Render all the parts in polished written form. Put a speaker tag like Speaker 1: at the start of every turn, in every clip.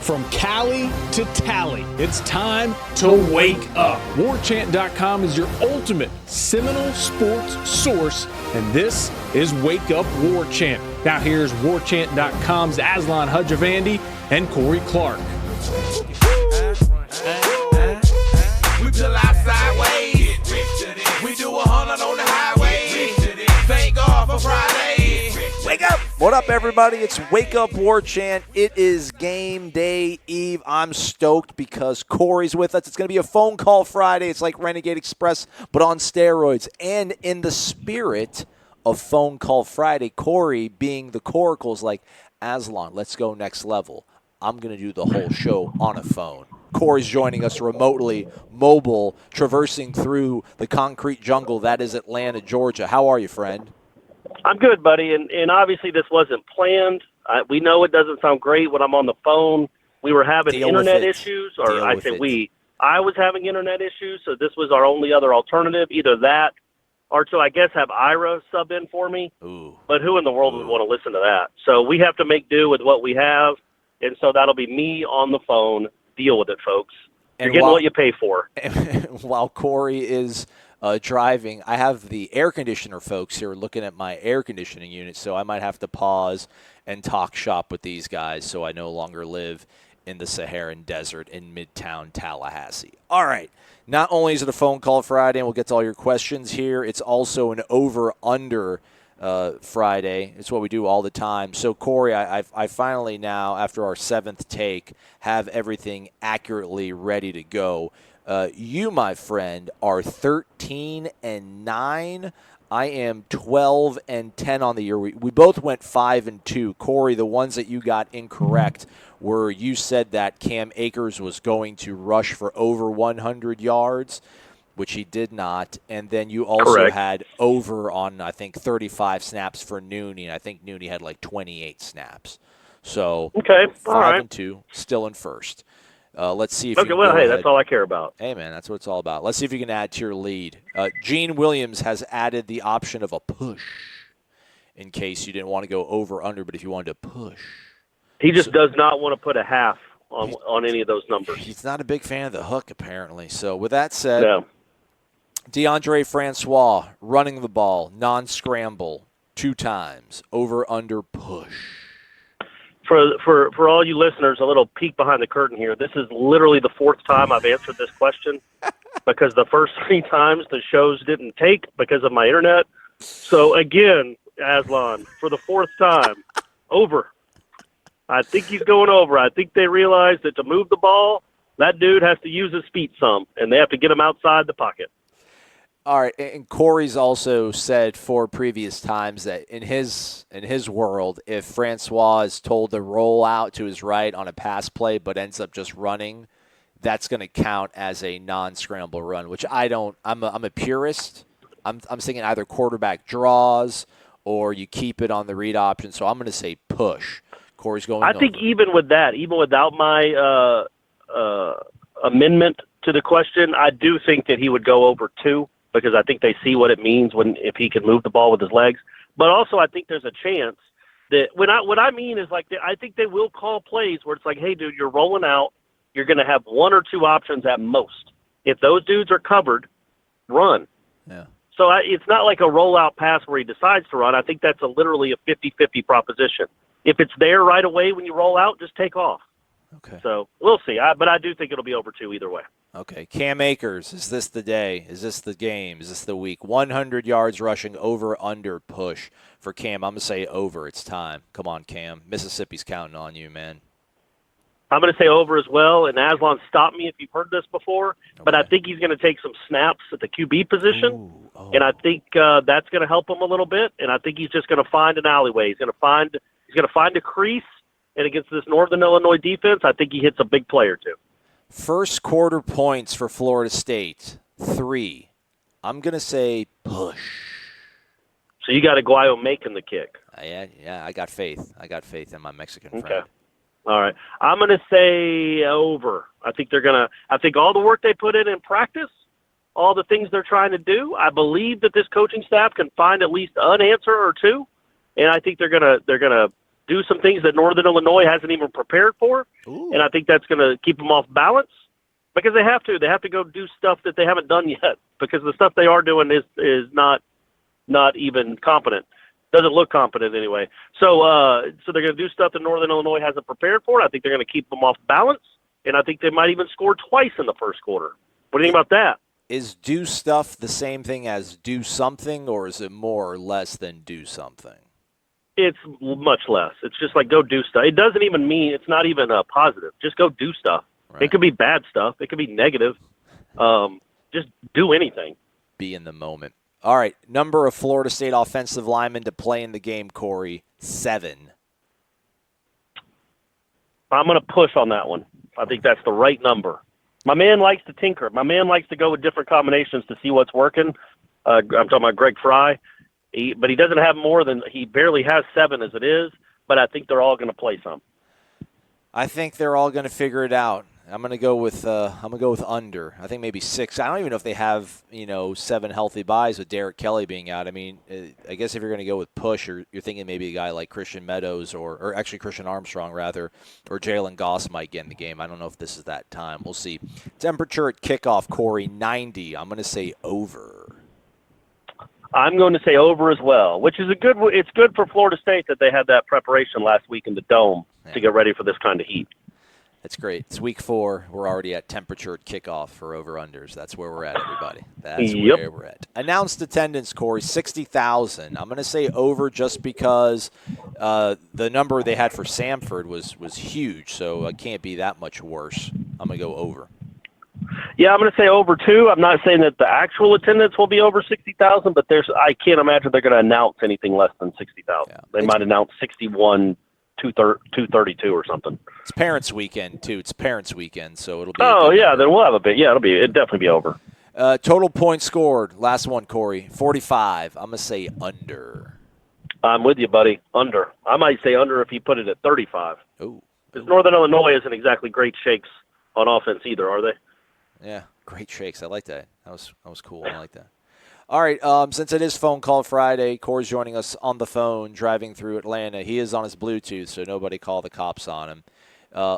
Speaker 1: From Cali to Tally, it's time to wake up. WarChant.com is your ultimate Seminole sports source, and this is Wake Up War Chant. Now here's WarChant.com's Aslan Hudjavandi and Corey Clark.
Speaker 2: We pull out sideways. We do 100 on the highway. Thank God for Friday.
Speaker 3: Wake up! What up, everybody? It's Wake Up War Chant. It is game day eve. I'm stoked because Corey's with us. It's going to be a phone call Friday. It's like Renegade Express, but on steroids. And in the spirit of phone call Friday, Corey, being the Coracle's like, Aslan, let's go next level. I'm going to do the whole show on a phone. Corey's joining us remotely, mobile, traversing through the concrete jungle that is Atlanta, Georgia. How are you, friend?
Speaker 4: I'm good, buddy, and obviously this wasn't planned. We know it doesn't sound great when I'm on the phone. We were having internet issues, or I say we. I was having internet issues, so this was our only other alternative, either that or to, I guess, have Ira sub in for me.
Speaker 3: Ooh.
Speaker 4: But who in the world would want to listen to that? So we have to make do with what we have, and so that'll be me on the phone. Deal with it, folks. You're getting what you pay for.
Speaker 3: While Corey is driving, I have the air conditioner folks here looking at my air conditioning unit, so I might have to pause and talk shop with these guys so I no longer live in the Saharan desert in Midtown Tallahassee. All right. Not only is it a phone call Friday, and we'll get to all your questions here, it's also an over-under Friday. It's what we do all the time. So, Corey, I finally now, after our seventh take, have everything accurately ready to go. You, my friend, are 13-9. I am 12-10 on the year. We both went 5-2. Corey, the ones that you got incorrect were you said that Cam Akers was going to rush for over 100 yards, which he did not. And then you also had over on, I think, 35 snaps for Nooney. And I think Nooney had like 28 snaps. So 5-2, still in first. Let's see if you can go ahead.
Speaker 4: That's all I care about.
Speaker 3: Hey, man, that's what it's all about. Let's see if you can add to your lead. Gene Williams has added the option of a push in case you didn't want to go over-under, but if you wanted to push.
Speaker 4: He just does not want to put a half on any of those numbers.
Speaker 3: He's not a big fan of the hook, apparently. So with that said, DeAndre Francois running the ball, non-scramble, 2 times, over-under push.
Speaker 4: For all you listeners, a little peek behind the curtain here. This is literally the 4th time I've answered this question because the first 3 times the shows didn't take because of my internet. So, again, Aslan, for the 4th time, over. I think he's going over. I think they realize that to move the ball, that dude has to use his feet some, and they have to get him outside the pocket.
Speaker 3: All right, and Corey's also said 4 previous times that in his world, if Francois is told to roll out to his right on a pass play but ends up just running, that's going to count as a non-scramble run, which I don't. I'm a purist. I'm thinking either quarterback draws or you keep it on the read option. So I'm going to say push. Corey's going.
Speaker 4: I think even with that, even without my amendment to the question, I do think that he would go over 2. Because I think they see what it means if he can move the ball with his legs. But also I think there's a chance that what I mean is like I think they will call plays where it's like, hey, dude, you're rolling out. You're going to have 1 or 2 options at most. If those dudes are covered, run.
Speaker 3: Yeah.
Speaker 4: So it's not like a rollout pass where he decides to run. I think that's literally a 50-50 proposition. If it's there right away when you roll out, just take off.
Speaker 3: Okay.
Speaker 4: So we'll see. But I do think it'll be over 2 either way.
Speaker 3: Okay, Cam Akers, is this the day? Is this the game? Is this the week? 100 yards rushing, over, under, push for Cam. I'm going to say over. It's time. Come on, Cam. Mississippi's counting on you, man.
Speaker 4: I'm going to say over as well, and Aslan, stop me if you've heard this before, but I think he's going to take some snaps at the QB position, and I think that's going to help him a little bit, and I think he's just going to find an alleyway. He's going to find a crease, and against this Northern Illinois defense, I think he hits a big play or 2.
Speaker 3: First quarter points for Florida State, 3. I'm going to say push.
Speaker 4: So you got Aguayo making the kick.
Speaker 3: Yeah, I got faith. I got faith in my Mexican friend.
Speaker 4: Okay. All right. I'm going to say over. I think all the work they put in practice, all the things they're trying to do, I believe that this coaching staff can find at least an answer or 2, and I think they're going to do some things that Northern Illinois hasn't even prepared for, and I think that's going to keep them off balance because they have to. They have to go do stuff that they haven't done yet because the stuff they are doing is not even competent. Doesn't look competent anyway. So they're going to do stuff that Northern Illinois hasn't prepared for. And I think they're going to keep them off balance, and I think they might even score twice in the first quarter. What do you think about that?
Speaker 3: Is do stuff the same thing as do something, or is it more or less than do something?
Speaker 4: It's much less. It's just like go do stuff. It doesn't even mean it's not even a positive. Just go do stuff. Right. It could be bad stuff. It could be negative. Just do anything.
Speaker 3: Be in the moment. All right, number of Florida State offensive linemen to play in the game, Corey, 7.
Speaker 4: I'm going to push on that one. I think that's the right number. My man likes to tinker. My man likes to go with different combinations to see what's working. I'm talking about Greg Fry. But he doesn't have more than – he barely has 7 as it is, but I think they're all going to play some.
Speaker 3: I think they're all going to figure it out. I'm going to go with under. I think maybe 6. I don't even know if they have 7 healthy buys with Derek Kelly being out. I mean, I guess if you're going to go with push, you're thinking maybe a guy like Christian Meadows or actually Christian Armstrong rather, or Jalen Goss might get in the game. I don't know if this is that time. We'll see. Temperature at kickoff, Corey, 90. I'm going to say over.
Speaker 4: I'm going to say over as well, which is it's good for Florida State that they had that preparation last week in the Dome to get ready for this kind of heat.
Speaker 3: That's great. It's week 4. We're already at temperature at kickoff for over-unders. That's where we're at, everybody. That's where we're at. Announced attendance, Corey, 60,000. I'm going to say over just because the number they had for Samford was huge, so it can't be that much worse. I'm going to go over.
Speaker 4: Yeah, I'm going to say over, too. I'm not saying that the actual attendance will be over 60,000, but I can't imagine they're going to announce anything less than 60,000. Yeah. They might announce 61, 232 or something.
Speaker 3: It's Parents' Weekend, too. It's Parents' Weekend, so it'll be
Speaker 4: then we'll have a bit. Yeah, it'll definitely be over.
Speaker 3: Total points scored. Last one, Corey, 45. I'm going to say under.
Speaker 4: I'm with you, buddy. Under. I might say under if you put it at 35.
Speaker 3: Ooh.
Speaker 4: Because Northern Illinois isn't exactly great shakes on offense either, are they?
Speaker 3: Yeah, great shakes. I like that. That was cool. I like that. All right, since it is Phone Call Friday, Corey's joining us on the phone, driving through Atlanta. He is on his Bluetooth, so nobody call the cops on him.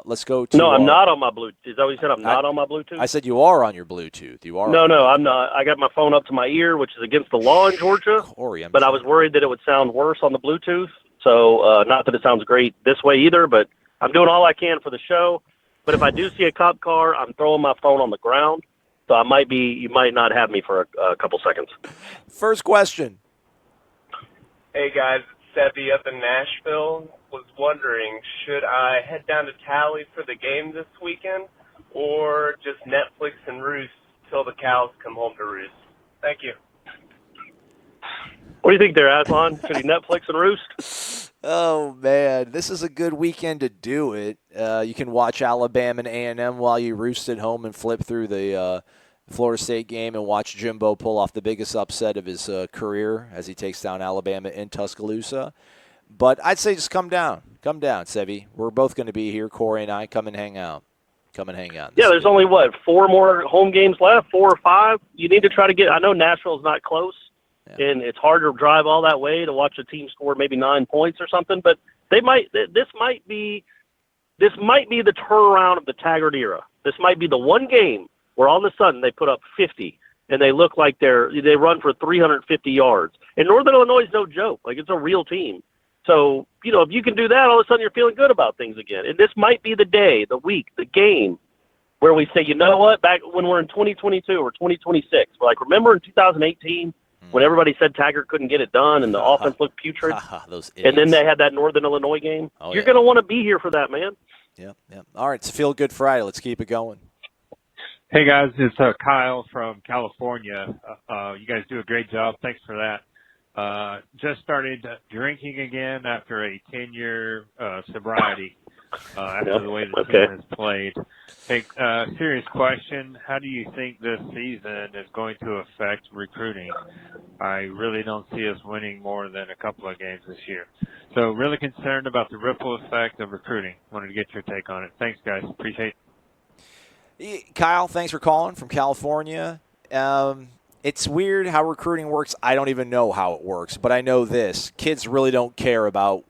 Speaker 3: Let's go to.
Speaker 4: No, I'm not on my Bluetooth. Is that what you said? I'm not on my Bluetooth?
Speaker 3: I said you are on your Bluetooth. You are.
Speaker 4: No, I'm not. I got my phone up to my ear, which is against the law in Georgia.
Speaker 3: Corey,
Speaker 4: but I was worried that it would sound worse on the Bluetooth. So not that it sounds great this way either, but I'm doing all I can for the show. But if I do see a cop car, I'm throwing my phone on the ground. So you might not have me for a couple seconds.
Speaker 3: First question.
Speaker 5: Hey, guys. It's Sebi up in Nashville. Was wondering, should I head down to Tally for the game this weekend or just Netflix and roost till the cows come home to roost? Thank you.
Speaker 4: What do you think there, Aslan? Should he Netflix and roost?
Speaker 3: Oh, man. This is a good weekend to do it. You can watch Alabama and A&M while you roost at home and flip through the Florida State game and watch Jimbo pull off the biggest upset of his career as he takes down Alabama in Tuscaloosa. But I'd say just come down. Come down, Sevi. We're both going to be here, Corey and I. Come and hang out. Yeah,
Speaker 4: there's only, 4 more home games left, 4 or 5? You need to try to get – I know Nashville's not close. Yeah. And it's hard to drive all that way to watch a team score maybe 9 points or something. But this might be the turnaround of the Taggart era. This might be the one game where all of a sudden they put up 50 and they look like they run for 350 yards. And Northern Illinois is no joke. Like, it's a real team. So, if you can do that, all of a sudden you're feeling good about things again. And this might be the day, the week, the game where we say, you know what, back when we're in 2022 or 2026, we're like, remember in 2018 when everybody said Taggart couldn't get it done and the offense looked putrid? And then they had that Northern Illinois game. You're going to want to be here for that, man.
Speaker 3: Yeah. All right, it's Feel Good Friday. Let's keep it going.
Speaker 6: Hey, guys. It's Kyle from California. You guys do a great job. Thanks for that. Just started drinking again after a 10-year sobriety after the way the team has played. Hey, serious question. How do you think this season is going to affect recruiting? I really don't see us winning more than a couple of games this year. So really concerned about the ripple effect of recruiting. Wanted to get your take on it. Thanks, guys. Appreciate it.
Speaker 3: Kyle, thanks for calling from California. It's weird how recruiting works. I don't even know how it works, but I know this. Kids really don't care about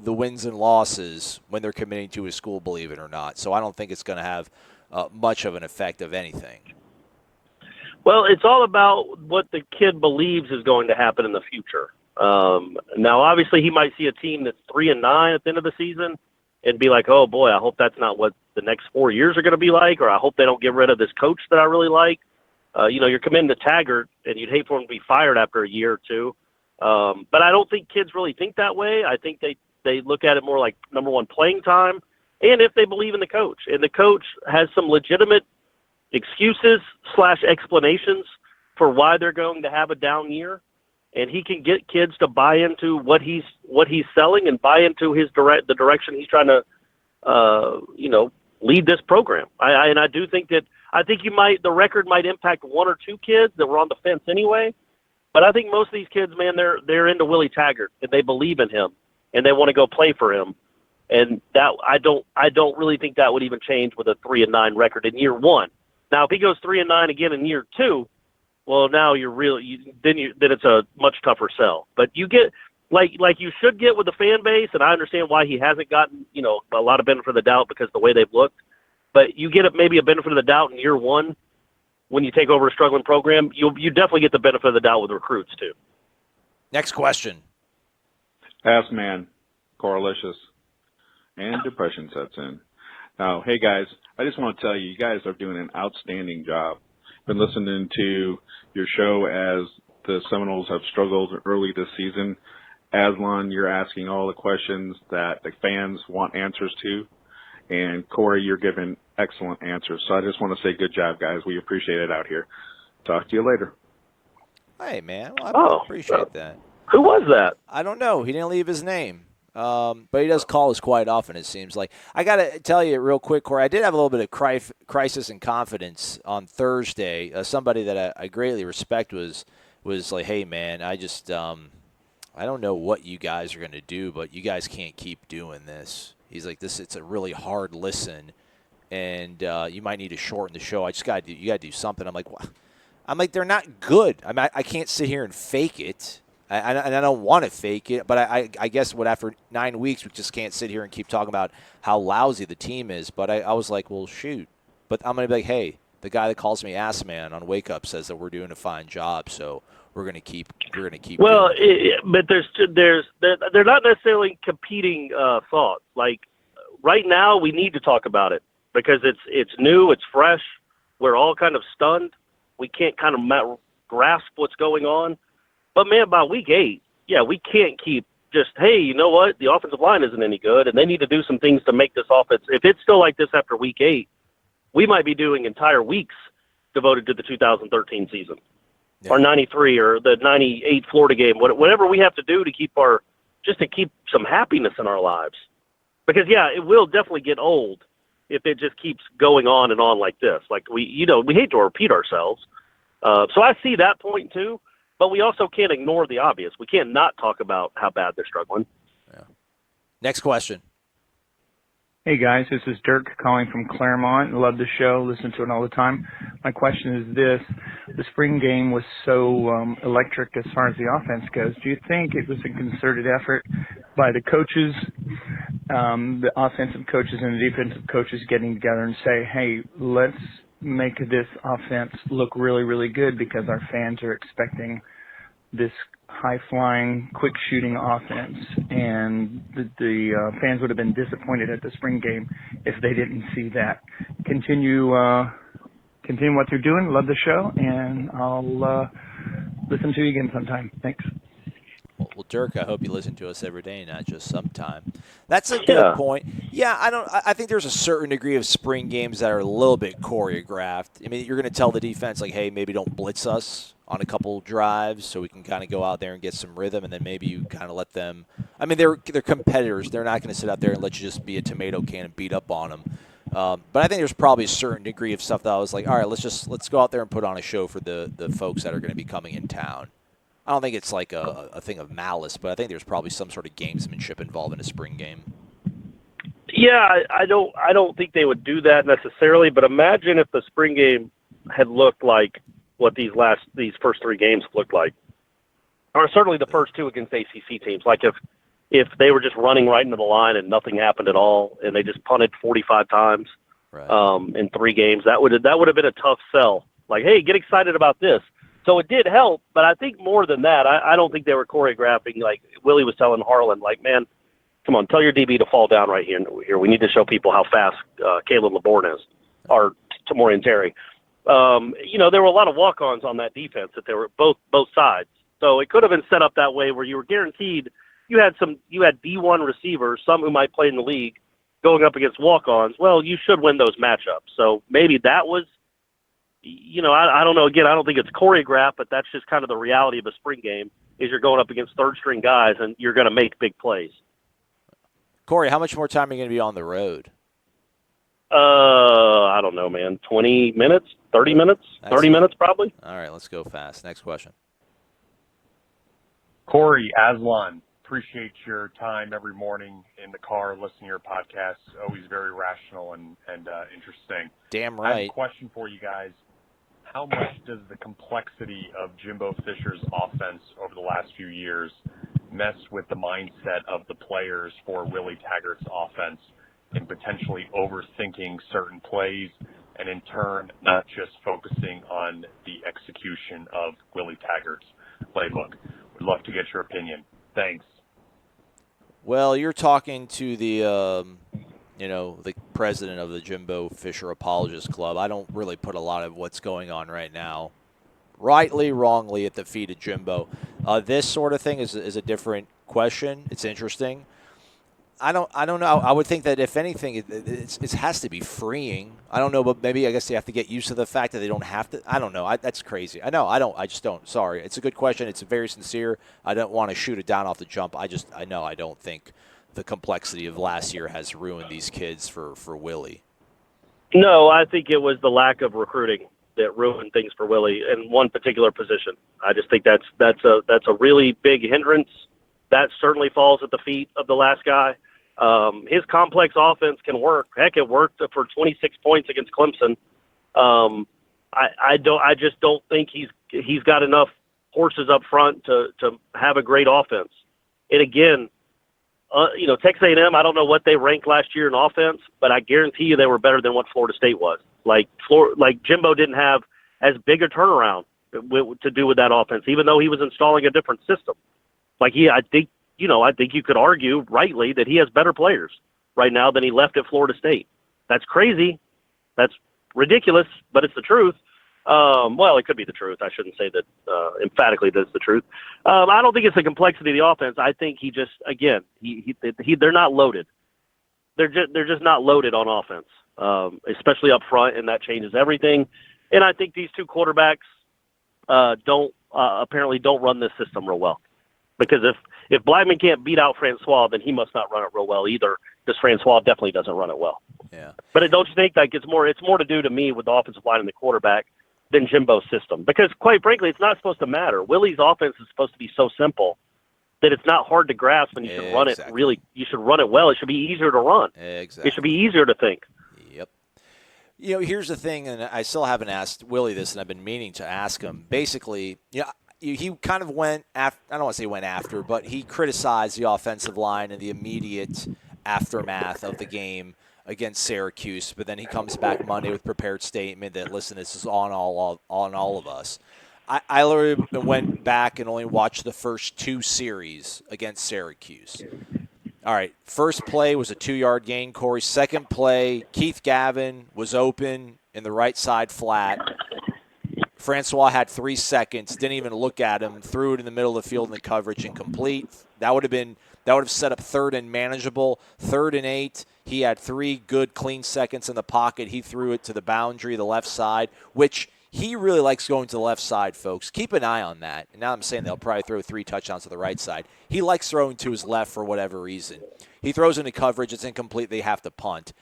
Speaker 3: the wins and losses when they're committing to a school, believe it or not. So I don't think it's going to have much of an effect of anything.
Speaker 4: Well, it's all about what the kid believes is going to happen in the future. Now, obviously, he might see a team that's 3-9 at the end of the season and be like, oh, boy, I hope that's not what the next 4 years are going to be like, or I hope they don't get rid of this coach that I really like. You're committing to Taggart, and you'd hate for him to be fired after a year or two. But I don't think kids really think that way. I think they look at it more like, number one, playing time, and if they believe in the coach. And the coach has some legitimate excuses / explanations for why they're going to have a down year, and he can get kids to buy into what he's selling and buy into the direction he's trying to lead this program. I do think that the record might impact one or two kids that were on the fence anyway, but I think most of these kids, man, they're into Willie Taggart and they believe in him and they want to go play for him. And that I don't really think that would even change with a 3-9 record in year one. Now, if he goes 3-9 again in year two, well, now then it's a much tougher sell. But you get like you should get with the fan base, and I understand why he hasn't gotten a lot of benefit of the doubt because of the way they've looked. But you get maybe a benefit of the doubt in year one when you take over a struggling program. You definitely get the benefit of the doubt with recruits too.
Speaker 3: Next question.
Speaker 7: Ask man, Coralicious, and depression sets in. Now, hey guys, I just want to tell you guys are doing an outstanding job. Been listening to your show as the Seminoles have struggled early this season. Aslan, you're asking all the questions that the fans want answers to. And Corey, you're giving excellent answers. So I just want to say good job, guys. We appreciate it out here. Talk to you later.
Speaker 3: Hey, man. Well, I appreciate that.
Speaker 4: Who was that?
Speaker 3: I don't know. He didn't leave his name. But he does call us quite often, it seems like. I got to tell you real quick, Corey, I did have a little bit of crisis in confidence on Thursday. Somebody that I greatly respect was like, hey, man, I just I don't know what you guys are going to do, but you guys can't keep doing this. He's like, it's a really hard listen, and you might need to shorten the show. You got to do something. I'm like, what? I'm like, they're not good. I mean, I can't sit here and fake it. And I don't want to fake it, but I guess after 9 weeks, we just can't sit here and keep talking about how lousy the team is. But I was like, well, shoot. But I'm going to be like, hey, the guy that calls me Ass Man on Wake Up says that we're doing a fine job, so we're going to keep.
Speaker 4: Well, but they're not necessarily competing thoughts. Like right now, we need to talk about it because it's new, it's fresh. We're all kind of stunned. We can't kind of grasp what's going on. But, man, by week 8, yeah, we can't keep just, hey, you know what, the offensive line isn't any good, and they need to do some things to make this offense. If it's still like this after week 8, we might be doing entire weeks devoted to the 2013 season, or 93 or the 98 Florida game, whatever we have to do to keep to keep some happiness in our lives. Because, yeah, it will definitely get old if it just keeps going on and on like this. Like, we hate to repeat ourselves. So I see that point, too. But we also can't ignore the obvious. We can't not talk about how bad they're struggling.
Speaker 3: Yeah. Next question.
Speaker 8: Hey, guys. This is Dirk calling from Claremont. Love the show. Listen to it all the time. My question is this. The spring game was so electric as far as the offense goes. Do you think it was a concerted effort by the coaches, the offensive coaches and the defensive coaches getting together and say, hey, let's make this offense look really, really good because our fans are expecting this high-flying, quick-shooting offense, and the fans would have been disappointed at the spring game if they didn't see that. Continue what you're doing. Love the show, and I'll listen to you again sometime. Thanks.
Speaker 3: Well, Dirk, I hope you listen to us every day, not just sometime. That's a good point. Yeah, I think there's a certain degree of spring games that are a little bit choreographed. I mean, you're going to tell the defense, like, hey, maybe don't blitz us on a couple drives so we can kind of go out there and get some rhythm, and then maybe you kind of let them – I mean, they're competitors. They're not going to sit out there and let you just be a tomato can and beat up on them. But I think there's probably a certain degree of stuff that I was like, all right, let's go out there and put on a show for the folks that are going to be coming in town. I don't think it's like a thing of malice, but I think there's probably some sort of gamesmanship involved in a spring game.
Speaker 4: Yeah, I don't think they would do that necessarily, but imagine if the spring game had looked like what these first 3 games looked like, or certainly the first 2 against ACC teams. Like if if they were just running right into the line and nothing happened at all, and they just punted 45 times in 3 games, that would have been a tough sell. Like, hey, get excited about this. So it did help, but I think more than that, I don't think they were choreographing. Like Willie was telling Harlan, like, man, come on, tell your DB to fall down right here. We need to show people how fast Caleb LeBourne is, or Tamorian Terry. There were a lot of walk-ons on that defense that they were both sides. So it could have been set up that way where you were guaranteed you had D1 receivers, some who might play in the league, going up against walk-ons. Well, you should win those matchups. So maybe that was, I don't know. Again, I don't think it's choreographed, but that's just kind of the reality of a spring game is you're going up against third-string guys and you're going to make big plays.
Speaker 3: Corey, how much more time are you going to be on the road?
Speaker 4: I don't know, man. 20 minutes, 30 minutes, 30 minutes probably.
Speaker 3: All right, let's go fast. Next question.
Speaker 9: Corey Aslan, appreciate your time every morning in the car listening to your podcast. Always very rational and interesting.
Speaker 3: Damn right.
Speaker 9: I have a question for you guys. How much does the complexity of Jimbo Fisher's offense over the last few years mess with the mindset of the players for Willie Taggart's offense and potentially overthinking certain plays and in turn not just focusing on the execution of Willie Taggart's playbook? Would love to get your opinion. Thanks.
Speaker 3: Well, you're talking to the president of the Jimbo Fisher Apologist Club. I don't really put a lot of what's going on right now, rightly, wrongly, at the feet of Jimbo. This sort of thing is a different question. It's interesting. I don't know. I would think that if anything, it has to be freeing. I don't know, but maybe I guess they have to get used to the fact that they don't have to. I don't know. That's crazy. I just don't. Sorry. It's a good question. It's very sincere. I don't want to shoot it down off the jump. I don't think the complexity of last year has ruined these kids for Willie.
Speaker 4: No, I think it was the lack of recruiting that ruined things for Willie in one particular position. I just think that's a really big hindrance. That certainly falls at the feet of the last guy. His complex offense can work. Heck, it worked for 26 points against Clemson. I just don't think he's got enough horses up front to have a great offense. And again, Texas A&M, I don't know what they ranked last year in offense, but I guarantee you they were better than what Florida State was. Like Jimbo didn't have as big a turnaround to do with that offense, even though he was installing a different system. I think you could argue rightly that he has better players right now than he left at Florida State. That's crazy. That's ridiculous, but it's the truth. Well, it could be the truth. I shouldn't say that emphatically that's the truth. I don't think it's the complexity of the offense. I think he just, again, they're not loaded. They're just not loaded on offense, especially up front, and that changes everything. And I think these two quarterbacks apparently don't run this system real well. Because if Blackman can't beat out Francois, then he must not run it real well either, because Francois definitely doesn't run it well.
Speaker 3: Yeah.
Speaker 4: But don't you think it's more to do to me with the offensive line and the quarterback than Jimbo's system? Because quite frankly, it's not supposed to matter. Willie's offense is supposed to be so simple that it's not hard to grasp, and you should run it really. You should run it well. It should be easier to run.
Speaker 3: Exactly.
Speaker 4: It should be easier to think.
Speaker 3: Yep. Here's the thing, and I still haven't asked Willie this, and I've been meaning to ask him. Basically, he kind of went after, I don't want to say went after, but he criticized the offensive line and the immediate aftermath of the game against Syracuse. But then he comes back Monday with prepared statement that, listen, this is on all of us. I literally went back and only watched the first 2 series against Syracuse. All right, first play was a 2-yard gain, Corey. Second play, Keith Gavin was open in the right side flat. Francois had 3 seconds, didn't even look at him, threw it in the middle of the field in the coverage, incomplete. That would have set up 3rd and manageable. 3rd and 8, he had 3 good, clean seconds in the pocket. He threw it to the boundary, the left side, which he really likes going to the left side, folks. Keep an eye on that. And now I'm saying they'll probably throw 3 touchdowns to the right side. He likes throwing to his left for whatever reason. He throws into coverage. It's incomplete. They have to punt.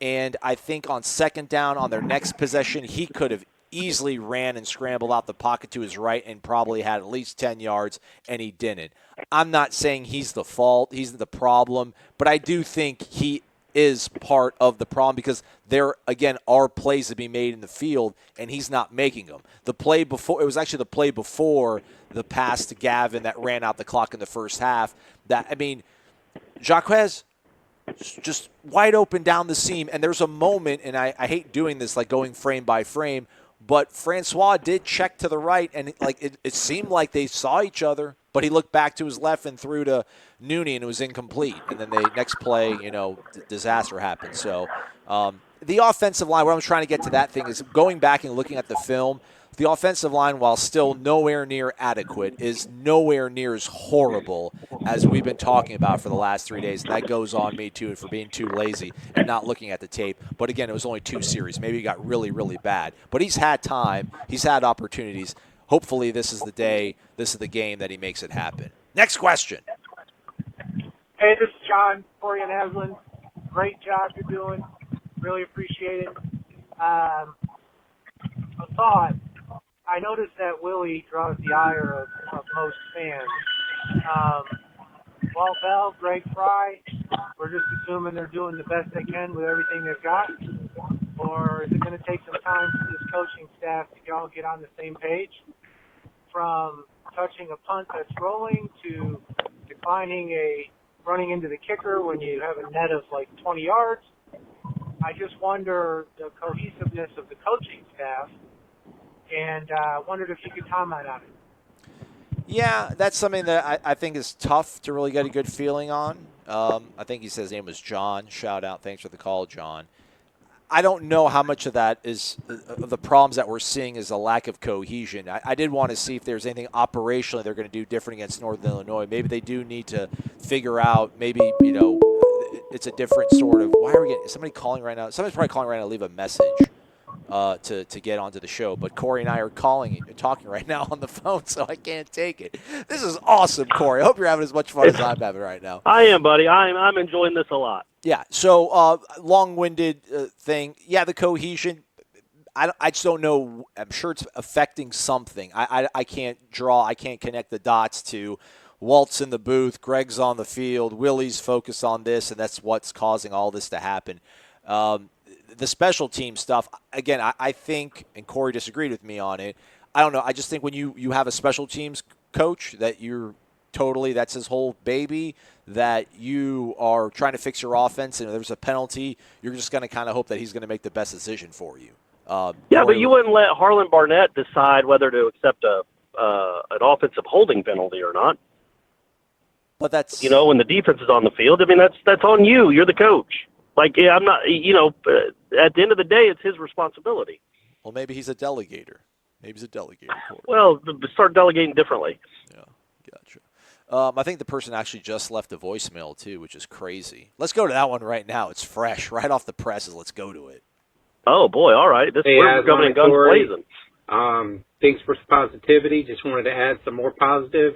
Speaker 3: And I think on 2nd down, on their next possession, he could have easily ran and scrambled out the pocket to his right and probably had at least 10 yards, and he didn't. I'm not saying he's the fault, he's the problem, but I do think he is part of the problem because there, again, are plays to be made in the field, and he's not making them. The play before, it was actually the play before the pass to Gavin that ran out the clock in the first half. Jacquez, just wide open down the seam. And there's a moment, and I hate doing this, like going frame by frame, but Francois did check to the right, and it seemed like they saw each other, but he looked back to his left and threw to Nooney, and it was incomplete. And then the next play, disaster happened. So the offensive line, what I'm trying to get to that thing is going back and looking at the film, the offensive line, while still nowhere near adequate, is nowhere near as horrible as we've been talking about for the last 3 days. And that goes on me, too, for being too lazy and not looking at the tape. But, again, it was only 2 series. Maybe it got really, really bad. But he's had time. He's had opportunities. Hopefully this is the day, this is the game that he makes it happen. Next question.
Speaker 10: Hey, this is John, Corey and Aslan. Great job you're doing. Really appreciate it. A thought. I noticed that Willie draws the ire of most fans. Walt Bell, Greg Fry, we're just assuming they're doing the best they can with everything they've got? Or is it going to take some time for this coaching staff to all get on the same page? From touching a punt that's rolling to running into the kicker when you have a net of like 20 yards. I just wonder the cohesiveness of the coaching staff, and wondered if you could comment on it.
Speaker 3: Yeah, that's something that I think is tough to really get a good feeling on. I think he said his name was John. Shout out. Thanks for the call, John. I don't know how much of that is the problems that we're seeing is a lack of cohesion. I did want to see if there's anything operationally they're going to do different against Northern Illinois. Maybe they do need to figure out, it's a different sort of, why are we getting, somebody calling right now? Somebody's probably calling right now to leave a message to get onto the show. But Corey and I are talking right now on the phone, so I can't take it. This is awesome, Corey. I hope you're having as much fun as I'm having right now.
Speaker 4: I am, buddy. I'm enjoying this a lot.
Speaker 3: Yeah, so long-winded thing. Yeah, the cohesion, I just don't know. I'm sure it's affecting something. I can't connect the dots to Walt's in the booth, Greg's on the field, Willie's focused on this, and that's what's causing all this to happen. The special team stuff, again, I think, and Corey disagreed with me on it, I don't know. I just think when you have a special teams coach that that's his whole baby, that you are trying to fix your offense and there's a penalty, you're just going to kind of hope that he's going to make the best decision for you.
Speaker 4: But you wouldn't let Harlan Barnett decide whether to accept an offensive holding penalty or not.
Speaker 3: But that's
Speaker 4: when the defense is on the field. I mean, that's on you. You're the coach. I'm not. At the end of the day, it's his responsibility.
Speaker 3: Well, maybe he's a delegator.
Speaker 4: Well, start delegating differently.
Speaker 3: Yeah, gotcha. I think the person actually just left a voicemail too, which is crazy. Let's go to that one right now. It's fresh, right off the presses. Let's go to it.
Speaker 4: Oh boy! All right, we're coming in guns blazing.
Speaker 11: Thanks for positivity. Just wanted to add some more positive.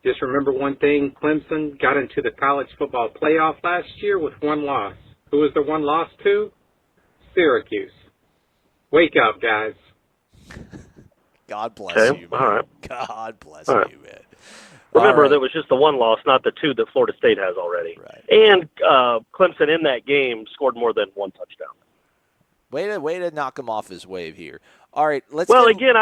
Speaker 11: Just remember one thing, Clemson got into the college football playoff last year with one loss. Who was the one loss to? Syracuse. Wake up, guys.
Speaker 3: God bless you, man.
Speaker 4: All right.
Speaker 3: God bless
Speaker 4: all right.
Speaker 3: you, man.
Speaker 4: Remember, there was just the one loss, not the two that Florida State has already.
Speaker 3: Right.
Speaker 4: And Clemson in that game scored more than one touchdown.
Speaker 3: Way to knock him off his wave here. All right, let's.
Speaker 4: Well, again,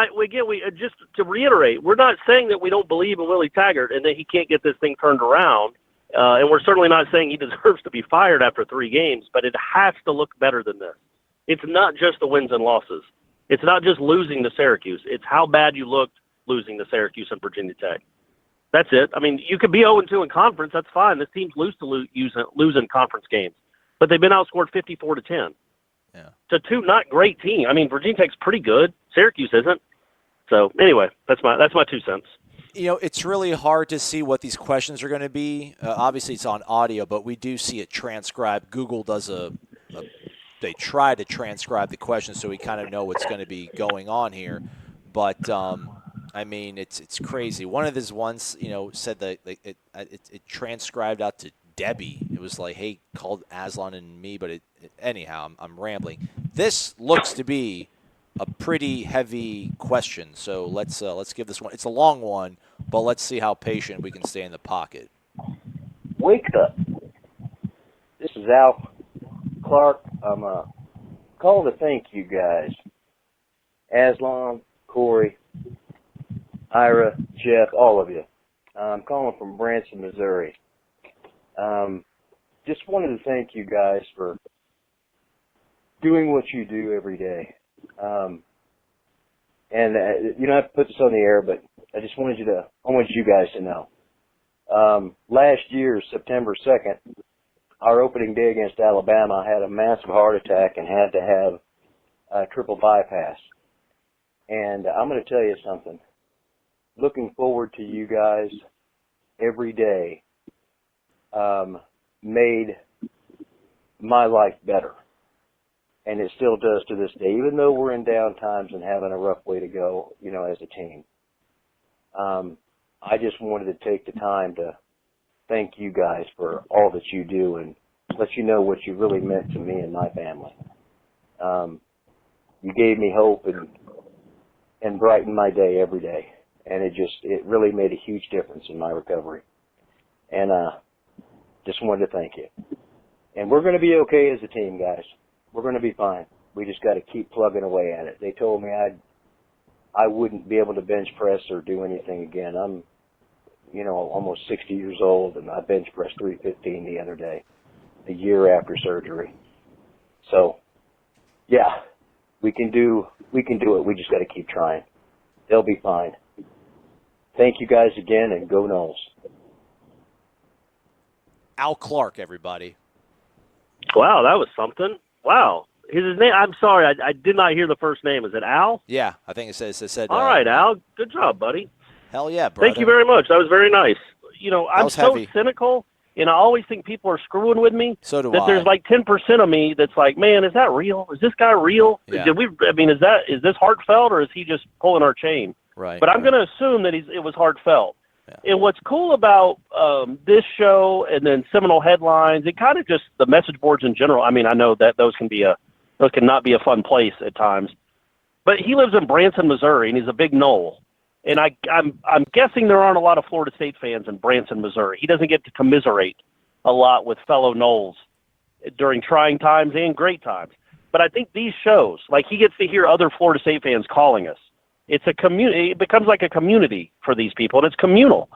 Speaker 4: just to reiterate, we're not saying that we don't believe in Willie Taggart and that he can't get this thing turned around, and we're certainly not saying he deserves to be fired after 3 games. But it has to look better than this. It's not just the wins and losses. It's not just losing to Syracuse. It's how bad you looked losing to Syracuse and Virginia Tech. That's it. I mean, you could be 0-2 in conference. That's fine. This team's losing conference games, but they've been outscored 54-10.
Speaker 3: Yeah.
Speaker 4: To 2 not great team. I mean, Virginia Tech's pretty good. Syracuse isn't. So anyway, that's my 2 cents.
Speaker 3: It's really hard to see what these questions are going to be. Obviously, it's on audio, but we do see it transcribed. Google does they try to transcribe the questions so we kind of know what's going to be going on here. But I mean, it's crazy. One of his ones, said that it transcribed out to Debbie. It was like, hey, called Aslan and me, but anyhow, I'm rambling. This looks to be a pretty heavy question, so let's give this one. It's a long one, but let's see how patient we can stay in the pocket.
Speaker 12: Wake up. This is Al Clark. I'm calling to thank you guys. Aslan, Corey, Ira, Jeff, all of you. I'm calling from Branson, Missouri. just wanted to thank you guys for doing what you do every day. You don't have to put this on the air, but I wanted you guys to know. Last year, September 2nd, our opening day against Alabama, I had a massive heart attack and had to have a triple bypass. And I'm going to tell you something. Looking forward to you guys every day made my life better. And it still does to this day, even though we're in down times and having a rough way to go, as a team. I just wanted to take the time to thank you guys for all that you do and let you know what you really meant to me and my family. You gave me hope and brightened my day every day. And it really made a huge difference in my recovery. And just wanted to thank you. And we're going to be okay as a team, guys. We're going to be fine. We just got to keep plugging away at it. They told me I wouldn't be able to bench press or do anything again. I'm, almost 60 years old, and I bench pressed 315 the other day, a year after surgery. So, yeah, we can do it. We just got to keep trying. They'll be fine. Thank you guys again, and go Noles.
Speaker 3: Al Clark, everybody.
Speaker 4: Wow, that was something. Wow. His name. I'm sorry, I did not hear the first name. Is it Al?
Speaker 3: Yeah, I think it said.
Speaker 4: All right, Al. Good job, buddy.
Speaker 3: Hell yeah, brother.
Speaker 4: Thank you very much. That was very nice. I'm so
Speaker 3: heavy.
Speaker 4: cynical, and I always think people are screwing with me.
Speaker 3: So do
Speaker 4: that
Speaker 3: I.
Speaker 4: There's like 10% of me that's like, man, is that real? Is this guy real?
Speaker 3: Yeah.
Speaker 4: Is this heartfelt, or is he just pulling our chain?
Speaker 3: Right.
Speaker 4: But I'm going to assume that it was heartfelt. Yeah. And what's cool about this show and then Seminole Headlines, and kind of just the message boards in general. I mean, I know that those cannot be a fun place at times. But he lives in Branson, Missouri, and he's a big Nole. And I'm guessing there aren't a lot of Florida State fans in Branson, Missouri. He doesn't get to commiserate a lot with fellow Noles during trying times and great times. But I think these shows, like he gets to hear other Florida State fans calling us. It's a community. It becomes like a community for these people, and it's communal.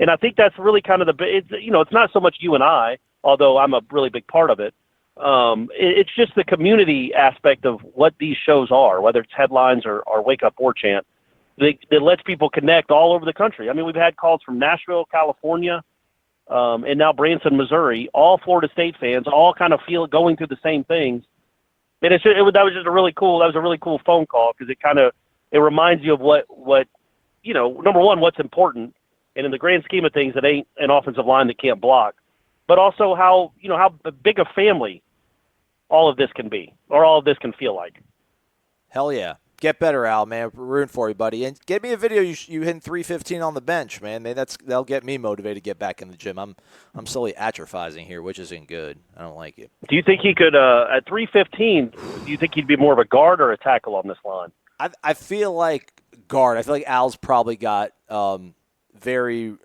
Speaker 4: And I think that's really kind of it's not so much you and I, although I'm a really big part of it. It's just the community aspect of what these shows are, whether it's Headlines or Wake Up War Chant, that lets people connect all over the country. I mean, we've had calls from Nashville, California, and now Branson, Missouri, all Florida State fans, all kind of going through the same things. And that was just a really cool phone call, because it reminds you of what number one, what's important, and in the grand scheme of things, it ain't an offensive line that can't block, but also how big a family all of this can be, or all of this can feel like.
Speaker 3: Hell yeah. Get better, Al, man. We're rooting for you, buddy. And get me a video you hitting 315 on the bench, man. That'll get me motivated to get back in the gym. I'm slowly atrophizing here, which isn't good. I don't like it.
Speaker 4: Do you think he could, at 315, do you think he'd be more of a guard or a tackle on this line?
Speaker 3: I feel like guard. I feel like Al's probably got very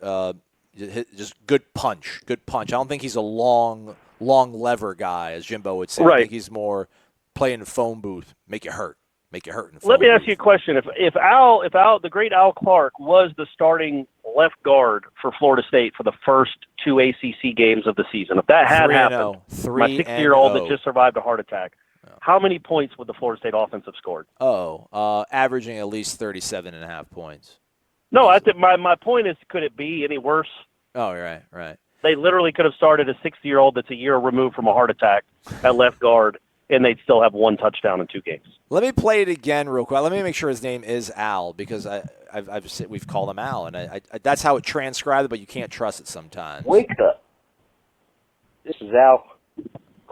Speaker 3: just good punch. Good punch. I don't think he's a long lever guy, as Jimbo would say.
Speaker 4: Right.
Speaker 3: I think he's more playing the phone booth, make you hurt.
Speaker 4: Let me ask you a question. If Al, the great Al Clark, was the starting left guard for Florida State for the first two ACC games of the season, if that had happened, my 60-year-old that just survived a heart attack, how many points would the Florida State offense have scored?
Speaker 3: Averaging at least 37.5 points.
Speaker 4: No, I think my point is, could it be any worse?
Speaker 3: Oh, right.
Speaker 4: They literally could have started a 60-year-old that's a year removed from a heart attack at left guard, and they'd still have one touchdown in 2 games.
Speaker 3: Let me play it again real quick. Let me make sure his name is Al, because we've called him Al, and I that's how it transcribed, but you can't trust it sometimes.
Speaker 12: Wake up. This is Al.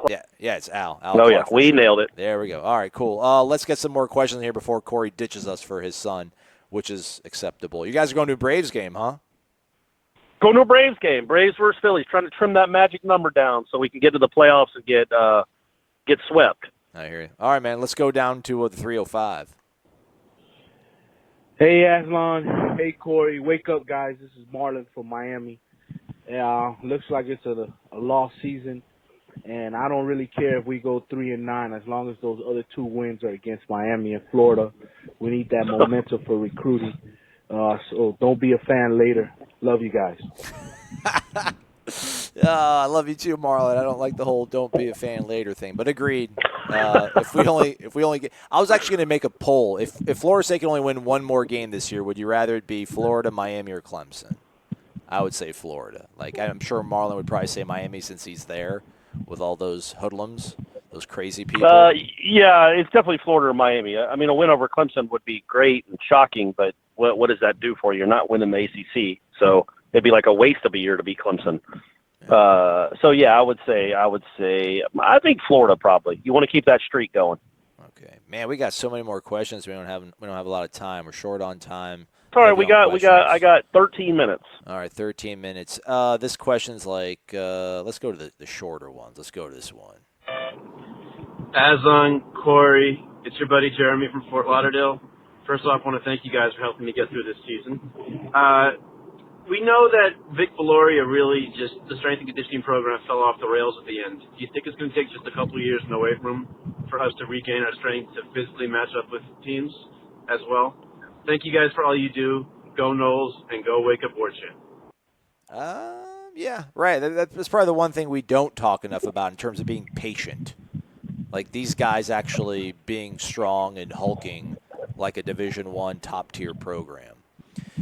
Speaker 3: Yeah, it's Al.
Speaker 4: We nailed it.
Speaker 3: There we go. All right, cool. Let's get some more questions here before Corey ditches us for his son, which is acceptable. You guys are going to a Braves game, huh?
Speaker 4: Going to a Braves game. Braves versus Phillies, trying to trim that magic number down so we can get to the playoffs and get swept.
Speaker 3: I hear you. All right, man. Let's go down to the 305.
Speaker 13: Hey, Aslan. Hey, Corey. Wake up, guys. This is Marlon from Miami. Looks like it's a lost season, and I don't really care if we go 3-9 as long as those other 2 wins are against Miami and Florida. We need that momentum for recruiting. So don't be a fan later. Love you guys.
Speaker 3: I love you too, Marlon. I don't like the whole "don't be a fan later" thing, but agreed. If we only get, I was actually going to make a poll. If Florida State can only win one more game this year, would you rather it be Florida, Miami, or Clemson? I would say Florida. Like I'm sure Marlon would probably say Miami since he's there with all those hoodlums, those crazy people.
Speaker 4: Yeah, it's definitely Florida or Miami. I mean, a win over Clemson would be great and shocking, but what does that do for you? You're not winning the ACC, so it'd be like a waste of a year to beat Clemson. So yeah, I would say I think Florida probably. You want to keep that streak going.
Speaker 3: Okay, man, we got so many more questions. We don't have a lot of time. We're short on time.
Speaker 4: Sorry, I got 13 minutes.
Speaker 3: All right, 13 minutes. This question's like, let's go to the shorter ones. Let's go to this one.
Speaker 14: Aslan, Corey, it's your buddy Jeremy from Fort Lauderdale. First off, I want to thank you guys for helping me get through this season. We know that Vic Valoria really just, the strength and conditioning program fell off the rails at the end. Do you think it's going to take just a couple of years in the weight room for us to regain our strength to physically match up with teams as well? Thank you guys for all you do. Go Noles and go Wake Up War Chant.
Speaker 3: Yeah, right. That's probably the one thing we don't talk enough about in terms of being patient. Like these guys actually being strong and hulking like a Division I top-tier program.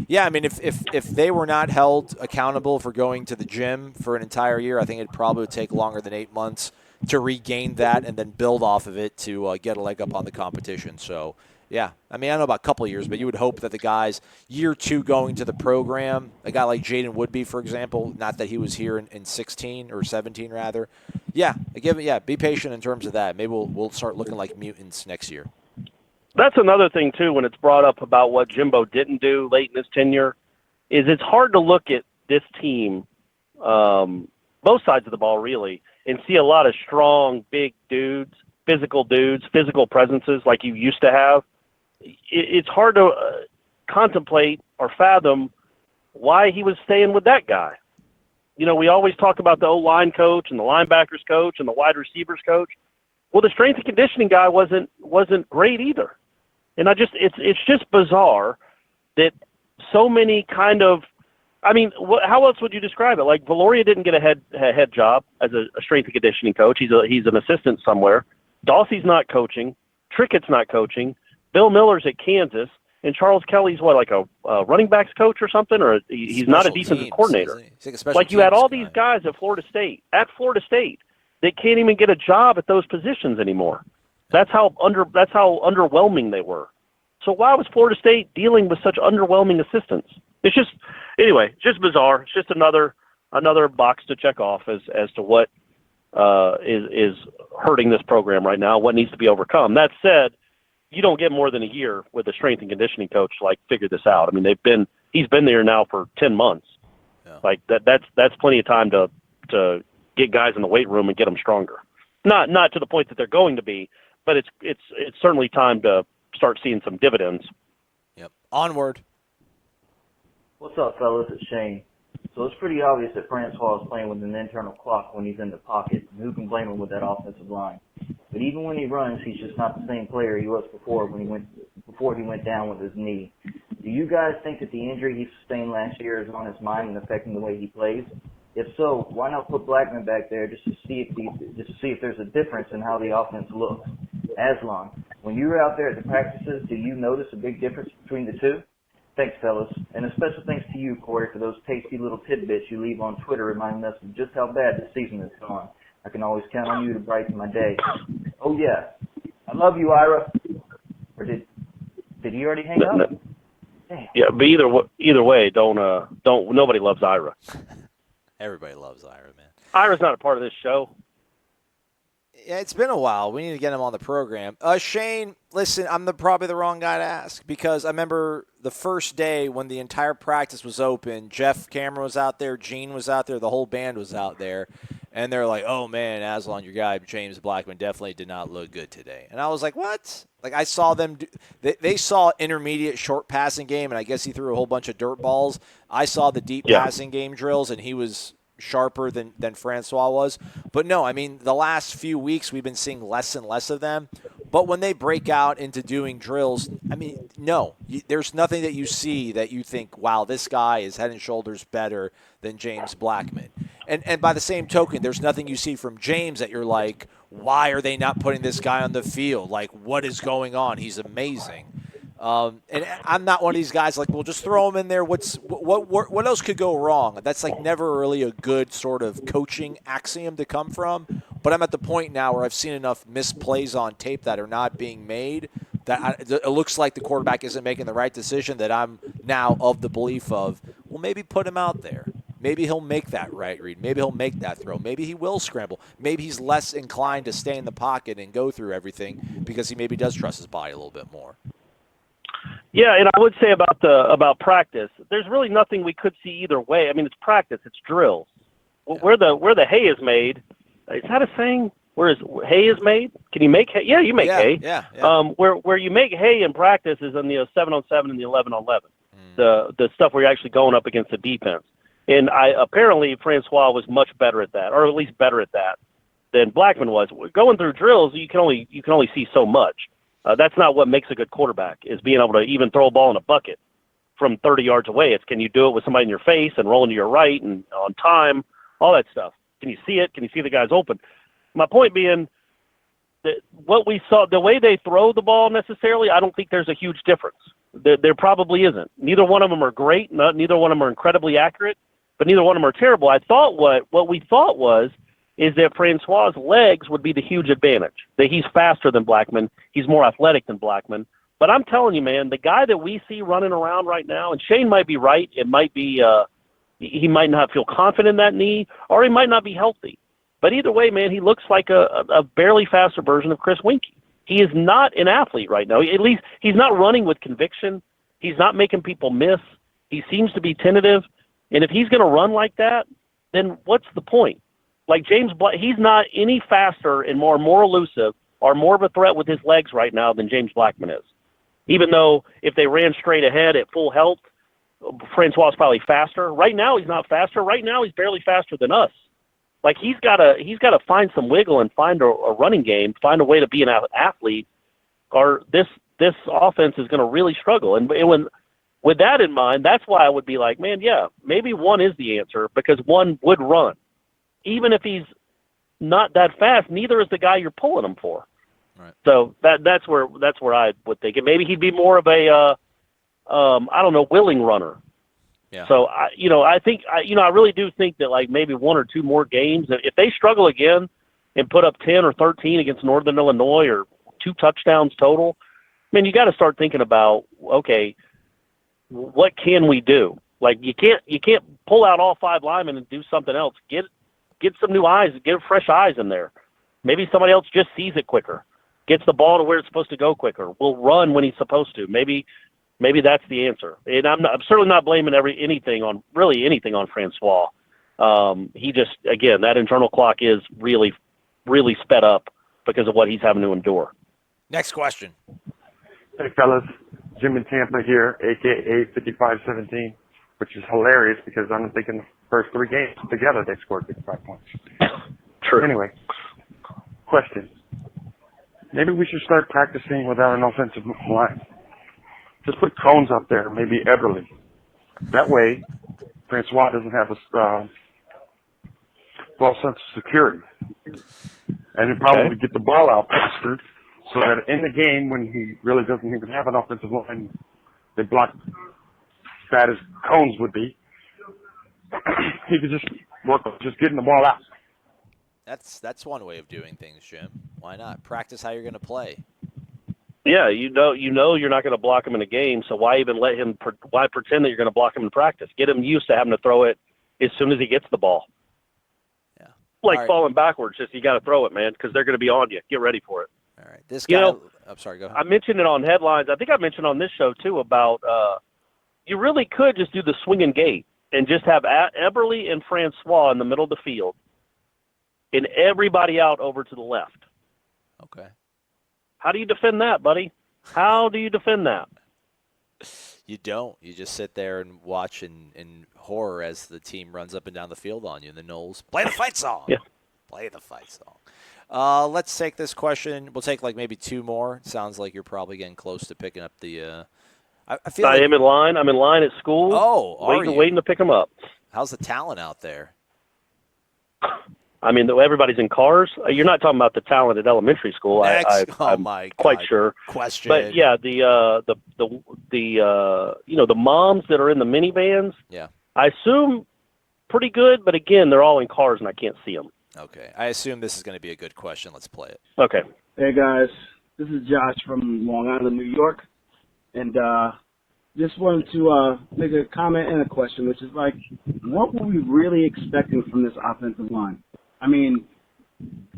Speaker 3: Yeah, I mean, if they were not held accountable for going to the gym for an entire year, I think it probably would take longer than 8 months to regain that and then build off of it to get a leg up on the competition. So, yeah, I mean, I don't know about a couple of years, but you would hope that the guys, year 2 going to the program, a guy like Jaden Woodby, for example, not that he was here in 16 or 17 rather. Yeah, be patient in terms of that. Maybe we'll start looking like mutants next year.
Speaker 4: That's another thing, too, when it's brought up about what Jimbo didn't do late in his tenure, is it's hard to look at this team, both sides of the ball, really, and see a lot of strong, big dudes, physical presences like you used to have. It's hard to contemplate or fathom why he was staying with that guy. You know, we always talk about the O-line coach and the linebackers coach and the wide receivers coach. Well, the strength and conditioning guy wasn't great either. And it's just bizarre that so many kind of, I mean, how else would you describe it? Like Valoria didn't get a head job as a strength and conditioning coach. He's an assistant somewhere. Dawsey's not coaching. Trickett's not coaching. Bill Miller's at Kansas, and Charles Kelly's like a running backs coach or something, or he's not a defensive coordinator. Like you had all these guys at Florida State that can't even get a job at those positions anymore. That's how underwhelming they were. So why was Florida State dealing with such underwhelming assistants? It's just bizarre. It's just another box to check off as to what is hurting this program right now, what needs to be overcome. That said, you don't get more than a year with a strength and conditioning coach to like figure this out. I mean, he's been there now for 10 months. Yeah. Like that's plenty of time to get guys in the weight room and get them stronger. Not to the point that they're going to be, but it's certainly time to start seeing some dividends.
Speaker 3: Yep. Onward.
Speaker 15: What's up, fellas? It's Shane. So it's pretty obvious that Francois is playing with an internal clock when he's in the pocket, and who can blame him with that offensive line? But even when he runs, he's just not the same player he was before he went down with his knee. Do you guys think that the injury he sustained last year is on his mind and affecting the way he plays? If so, why not put Blackman back there just to see if there's a difference in how the offense looks? Aslan, when you were out there at the practices, do you notice a big difference between the two? Thanks, fellas. And a special thanks to you, Corey, for those tasty little tidbits you leave on Twitter reminding us of just how bad this season has gone. I can always count on you to brighten my day. Oh, yeah. I love you, Ira. Or did he already hang up? Damn.
Speaker 4: Yeah, but either way, don't nobody loves Ira.
Speaker 3: Everybody loves Ira, man.
Speaker 4: Ira's not a part of this show.
Speaker 3: Yeah, it's been a while. We need to get him on the program. Shane, listen, I'm probably the wrong guy to ask because I remember the first day when the entire practice was open, Jeff Cameron was out there, Gene was out there, the whole band was out there, and they're like, oh, man, Aslan, your guy, James Blackman, definitely did not look good today. And I was like, what? Like, I saw them they saw intermediate short passing game, and I guess he threw a whole bunch of dirt balls. I saw the deep passing game drills, and he was sharper than Francois was. But no, I mean, the last few weeks we've been seeing less and less of them. But when they break out into doing drills, I mean, no, there's nothing that you see that you think, wow, this guy is head and shoulders better than James Blackman. And by the same token, there's nothing you see from James that you're like, why are they not putting this guy on the field? Like, what is going on? He's amazing. And I'm not one of these guys like, well, just throw him in there. What else could go wrong? That's like never really a good sort of coaching axiom to come from. But I'm at the point now where I've seen enough misplays on tape that are not being made that it looks like the quarterback isn't making the right decision, that I'm now of the belief of, well, maybe put him out there. Maybe he'll make that right read. Maybe he'll make that throw. Maybe he will scramble. Maybe he's less inclined to stay in the pocket and go through everything because he maybe does trust his body a little bit more.
Speaker 4: Yeah, and I would say about practice, there's really nothing we could see either way. I mean, it's practice, it's drills.
Speaker 3: Yeah.
Speaker 4: Where the hay is made, is that a saying? Where hay is made? Can you make hay? Yeah, you make hay.
Speaker 3: Yeah.
Speaker 4: Where you make hay in practice is in the 7-on-7 and the 11-on-11. The stuff where you're actually going up against the defense. And apparently Francois was much better at that, or at least better at that than Blackman was. Going through drills, you can only see so much. That's not what makes a good quarterback, is being able to even throw a ball in a bucket from 30 yards away. It's can you do it with somebody in your face and rolling to your right and on time, all that stuff. Can you see it? Can you see the guys open? My point being that what we saw, the way they throw the ball necessarily, I don't think there's a huge difference. There probably isn't. Neither one of them are great. Neither one of them are incredibly accurate, but neither one of them are terrible. I thought what we thought is that Francois' legs would be the huge advantage, that he's faster than Blackman, he's more athletic than Blackman. But I'm telling you, man, the guy that we see running around right now, and Shane might be right, it might be he might not feel confident in that knee, or he might not be healthy. But either way, man, he looks like a barely faster version of Chris Winkie. He is not an athlete right now. At least he's not running with conviction. He's not making people miss. He seems to be tentative. And if he's going to run like that, then what's the point? Like James Black, he's not any faster and more elusive or more of a threat with his legs right now than James Blackman is. Even though if they ran straight ahead at full health, Francois is probably faster. Right now he's not faster. Right now he's barely faster than us. Like he's got to find some wiggle and find a running game, find a way to be an athlete, or this offense is going to really struggle. And when with that in mind, that's why I would be like, man, yeah, maybe one is the answer because one would run. Even if he's not that fast, neither is the guy you're pulling him for.
Speaker 3: Right.
Speaker 4: So that's where I would think it. Maybe he'd be more of a willing runner.
Speaker 3: Yeah.
Speaker 4: So I really do think that like maybe one or two more games, if they struggle again and put up 10 or 13 against Northern Illinois or 2 touchdowns total, man, you got to start thinking about, okay, what can we do? Like you can't pull out all 5 linemen and do something else. Get some new eyes, get fresh eyes in there. Maybe somebody else just sees it quicker, gets the ball to where it's supposed to go quicker, will run when he's supposed to. Maybe that's the answer. And I'm certainly not blaming anything on Francois. He just, again, that internal clock is really, really sped up because of what he's having to endure.
Speaker 3: Next question.
Speaker 16: Hey, fellas. Jim in Tampa here, a.k.a. 5517, which is hilarious because I'm thinking the first 3 games together they scored 55 points.
Speaker 4: True.
Speaker 16: Anyway, question. Maybe we should start practicing without an offensive line. Just put cones up there, maybe Eberly. That way, Francois doesn't have a false sense of security. And he'll probably get the ball out faster so that in the game when he really doesn't even have an offensive line, they block bad as cones would be, he could just work on just getting the ball out.
Speaker 3: That's one way of doing things, Jim. Why not? Practice how you're going to play.
Speaker 4: Yeah, you know you're not going to block him in a game, so why even let him? Why pretend that you're going to block him in practice? Get him used to having to throw it as soon as he gets the ball.
Speaker 3: Yeah,
Speaker 4: like falling backwards. Just you got to throw it, man, because they're going to be on you. Get ready for it.
Speaker 3: All right, this guy. I'm sorry. Go ahead.
Speaker 4: I mentioned it on headlines. I think I mentioned on this show too about you really could just do the swinging gate and just have Eberly and Francois in the middle of the field, and everybody out over to the left.
Speaker 3: Okay.
Speaker 4: How do you defend that, buddy? How do you defend that?
Speaker 3: You don't. You just sit there and watch in horror as the team runs up and down the field on you. And the Knowles, play the fight song.
Speaker 4: Yeah.
Speaker 3: Play the fight song. Let's take this question. We'll take like maybe 2 more. It sounds like you're probably getting close to picking up the I feel
Speaker 4: I am in line. I'm in line at school.
Speaker 3: Oh, are you?
Speaker 4: Waiting to pick them up.
Speaker 3: How's the talent out there?
Speaker 4: I mean, everybody's in cars. You're not talking about the talent at elementary school. I'm quite sure.
Speaker 3: Question.
Speaker 4: But yeah, the moms that are in the minivans.
Speaker 3: Yeah.
Speaker 4: I assume pretty good, but again, they're all in cars and I can't see them.
Speaker 3: Okay. I assume this is going to be a good question. Let's play it.
Speaker 4: Okay.
Speaker 17: Hey guys, this is Josh from Long Island, New York, and just wanted to make a comment and a question, which is like, what were we really expecting from this offensive line? I mean,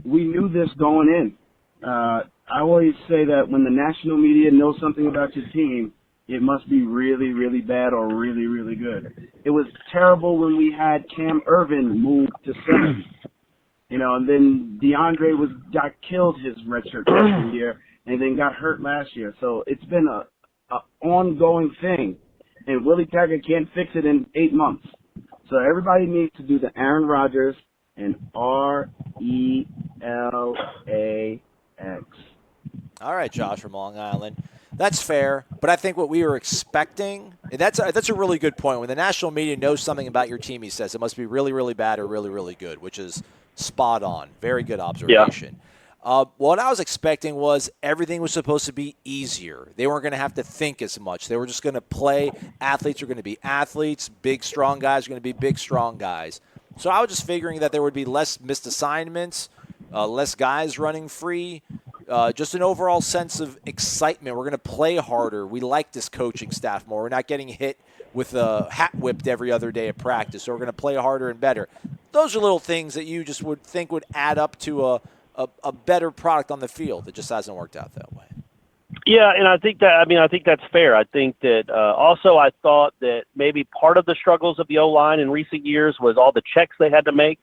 Speaker 17: we knew this going in. I always say that when the national media knows something about your team, it must be really, really bad or really, really good. It was terrible when we had Cam Irvin moved to center. And then DeAndre got killed his redshirt freshman year and then got hurt last year. So it's been a ongoing thing. And Willie Taggart can't fix it in 8 months. So everybody needs to do the Aaron Rodgers and RELAX.
Speaker 3: All right, Josh from Long Island. That's fair, but I think what we were expecting, that's a really good point. When the national media knows something about your team, he says it must be really, really bad or really, really good, which is spot on. Very good observation. Yeah. What I was expecting was everything was supposed to be easier. They weren't going to have to think as much. They were just going to play. Athletes are going to be athletes. Big, strong guys are going to be big, strong guys. So I was just figuring that there would be less missed assignments, less guys running free, just an overall sense of excitement. We're going to play harder. We like this coaching staff more. We're not getting hit with a hat whipped every other day at practice. So we're going to play harder and better. Those are little things that you just would think would add up to a better product on the field. It just hasn't worked out that way.
Speaker 4: Yeah, and I think that's fair. I think that also I thought that maybe part of the struggles of the O-line in recent years was all the checks they had to make,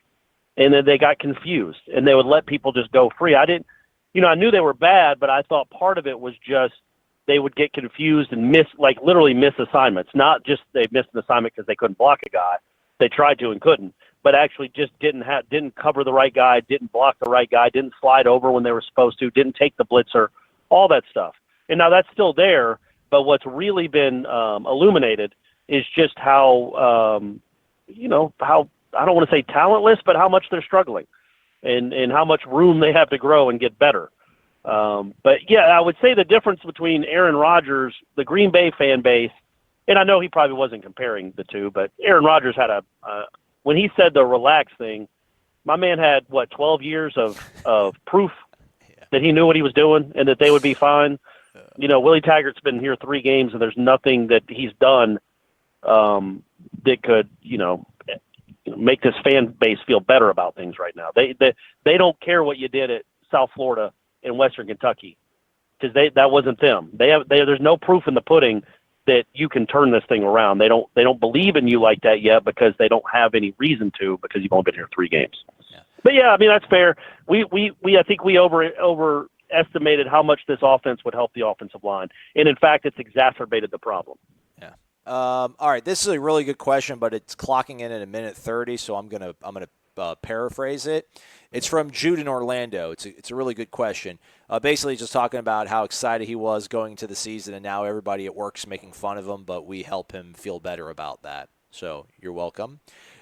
Speaker 4: and then they got confused, and they would let people just go free. I knew they were bad, but I thought part of it was just they would get confused and literally miss assignments. Not just they missed an assignment because they couldn't block a guy. They tried to and couldn't, but actually just didn't cover the right guy, didn't block the right guy, didn't slide over when they were supposed to, didn't take the blitzer, all that stuff. And now that's still there, but what's really been illuminated is just how I don't want to say talentless, but how much they're struggling and how much room they have to grow and get better. But, yeah, I would say the difference between Aaron Rodgers, the Green Bay fan base, and I know he probably wasn't comparing the two, but Aaron Rodgers had when he said the relax thing, my man had, 12 years of proof that he knew what he was doing and that they would be fine. Willie Taggart's been here 3 games, and there's nothing that he's done that could, make this fan base feel better about things right now. They don't care what you did at South Florida and Western Kentucky because that wasn't them. There's no proof in the pudding that you can turn this thing around. They don't believe in you like that yet because they don't have any reason to because you've only been here 3 games. Yeah. But yeah, that's fair. I think we overestimated how much this offense would help the offensive line, and in fact, it's exacerbated the problem.
Speaker 3: Yeah. All right, this is a really good question, but it's clocking in at 1:30, so I'm gonna paraphrase it. It's from Jude in Orlando. It's a really good question. Basically, just talking about how excited he was going into the season, and now everybody at work's making fun of him, but we help him feel better about that. So you're welcome.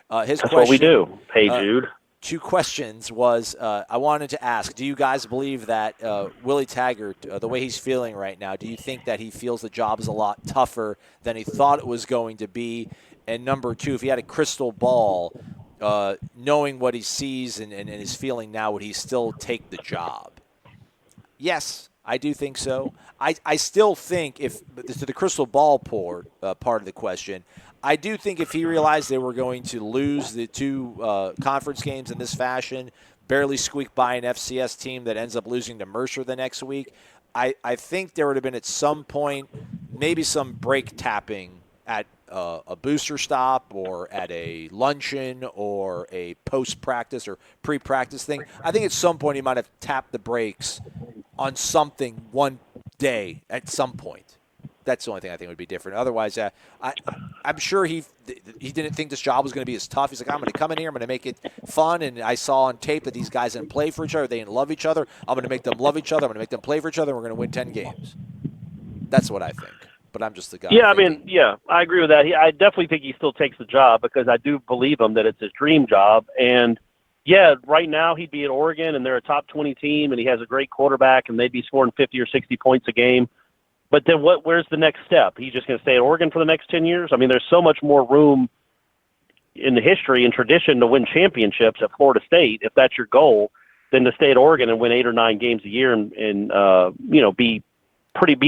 Speaker 3: That's
Speaker 4: what we do. Hey, Jude.
Speaker 3: 2 questions was I wanted to ask, do you guys believe that Willie Taggart, the way he's feeling right now, do you think that he feels the job is a lot tougher than he thought it was going to be? And number 2, if he had a crystal ball, knowing what he sees and is feeling now, would he still take the job? Yes, I do think so. I still think to the crystal ball part of the question, I do think if he realized they were going to lose the 2 conference games in this fashion, barely squeak by an FCS team that ends up losing to Mercer the next week, I think there would have been at some point maybe some break tapping at a booster stop or at a luncheon or a post-practice or pre-practice thing. I think at some point he might have tapped the brakes on something one day at some point. That's the only thing I think would be different. Otherwise, I'm sure he didn't think this job was going to be as tough. He's like, I'm going to come in here, I'm going to make it fun, and I saw on tape that these guys didn't play for each other, they didn't love each other. I'm going to make them love each other, I'm going to make them play for each other, and we're going to win 10 games. That's what I think. But I'm just the guy.
Speaker 4: Yeah, I agree with that. I definitely think he still takes the job because I do believe him that it's his dream job. And, yeah, right now he'd be at Oregon, and they're a top 20 team, and he has a great quarterback, and they'd be scoring 50 or 60 points a game. But then where's the next step? He's just going to stay at Oregon for the next 10 years? I mean, there's so much more room in the history and tradition to win championships at Florida State, if that's your goal, than to stay at Oregon and win 8 or 9 games a year and be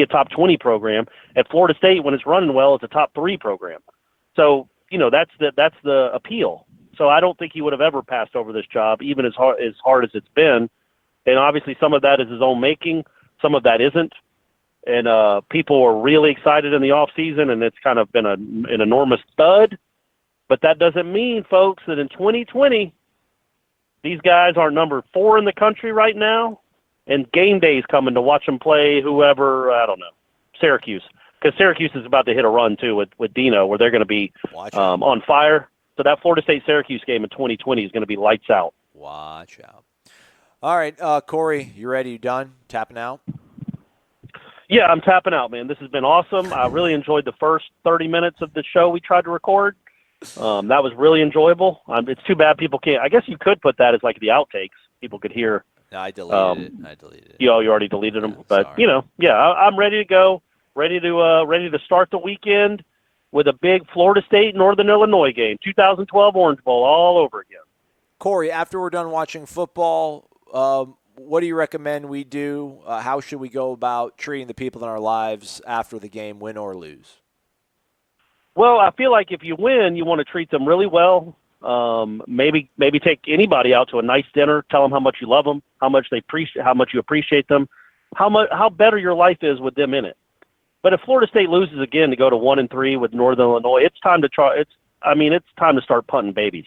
Speaker 4: a top 20 program. At Florida State, when it's running well, it's a top 3 program. So, that's the appeal. So I don't think he would have ever passed over this job, even as hard as it's been. And obviously some of that is his own making. Some of that isn't. And people are really excited in the off season, and it's kind of been an enormous thud. But that doesn't mean, folks, that in 2020, these guys are number 4 in the country right now, and game day's coming to watch them play whoever, I don't know, Syracuse. Because Syracuse is about to hit a run, too, with Dino, where they're going to be on fire. So that Florida State-Syracuse game in 2020 is going to be lights out.
Speaker 3: Watch out. All right, Corey, you ready? You done? Tapping out?
Speaker 4: Yeah, I'm tapping out, man. This has been awesome. I really enjoyed the first 30 minutes of the show we tried to record. That was really enjoyable. It's too bad people can't. I guess you could put that as like the outtakes. People could hear.
Speaker 3: No, I deleted it.
Speaker 4: You already deleted them. But, I'm ready to go. Ready to start the weekend with a big Florida State Northern Illinois game. 2012 Orange Bowl all over again.
Speaker 3: Corey, after we're done watching football, what do you recommend we do? How should we go about treating the people in our lives after the game, win or lose?
Speaker 4: Well, I feel like if you win, you want to treat them really well. Maybe take anybody out to a nice dinner. Tell them how much you love them, how much you appreciate them, how better your life is with them in it. But if Florida State loses again to go to 1-3 with Northern Illinois, it's time to try. It's time to start punting babies.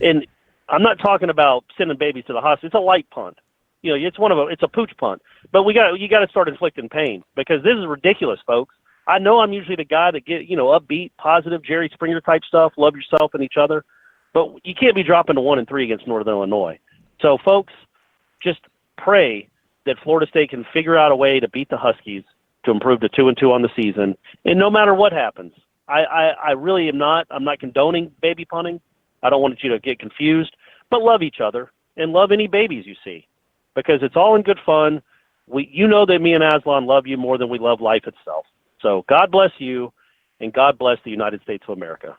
Speaker 4: And I'm not talking about sending babies to the hospital. It's a light punt. It's a pooch punt. But you got to start inflicting pain, because this is ridiculous, folks. I know I'm usually the guy that get, upbeat, positive, Jerry Springer type stuff, love yourself and each other. But you can't be dropping to 1-3 against Northern Illinois. So, folks, just pray that Florida State can figure out a way to beat the Huskies to improve to 2-2 on the season. And no matter what happens, I really am not. I'm not condoning baby punting. I don't want you to get confused. But love each other and love any babies you see, because it's all in good fun. That me and Aslan love you more than we love life itself. So God bless you, and God bless the United States of America.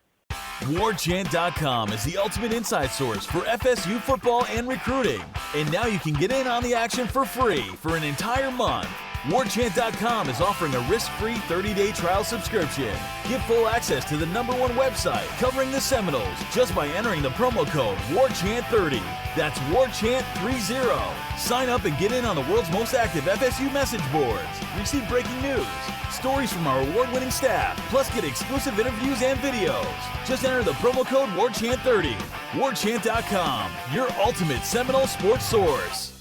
Speaker 18: WarChant.com is the ultimate inside source for FSU football and recruiting. And now you can get in on the action for free for an entire month. WarChant.com is offering a risk-free 30-day trial subscription. Get full access to the #1 website covering the Seminoles just by entering the promo code WarChant30. That's WarChant30. Sign up and get in on the world's most active FSU message boards. Receive breaking news, stories from our award-winning staff, plus get exclusive interviews and videos. Just enter the promo code WarChant30. WarChant.com, your ultimate Seminole sports source.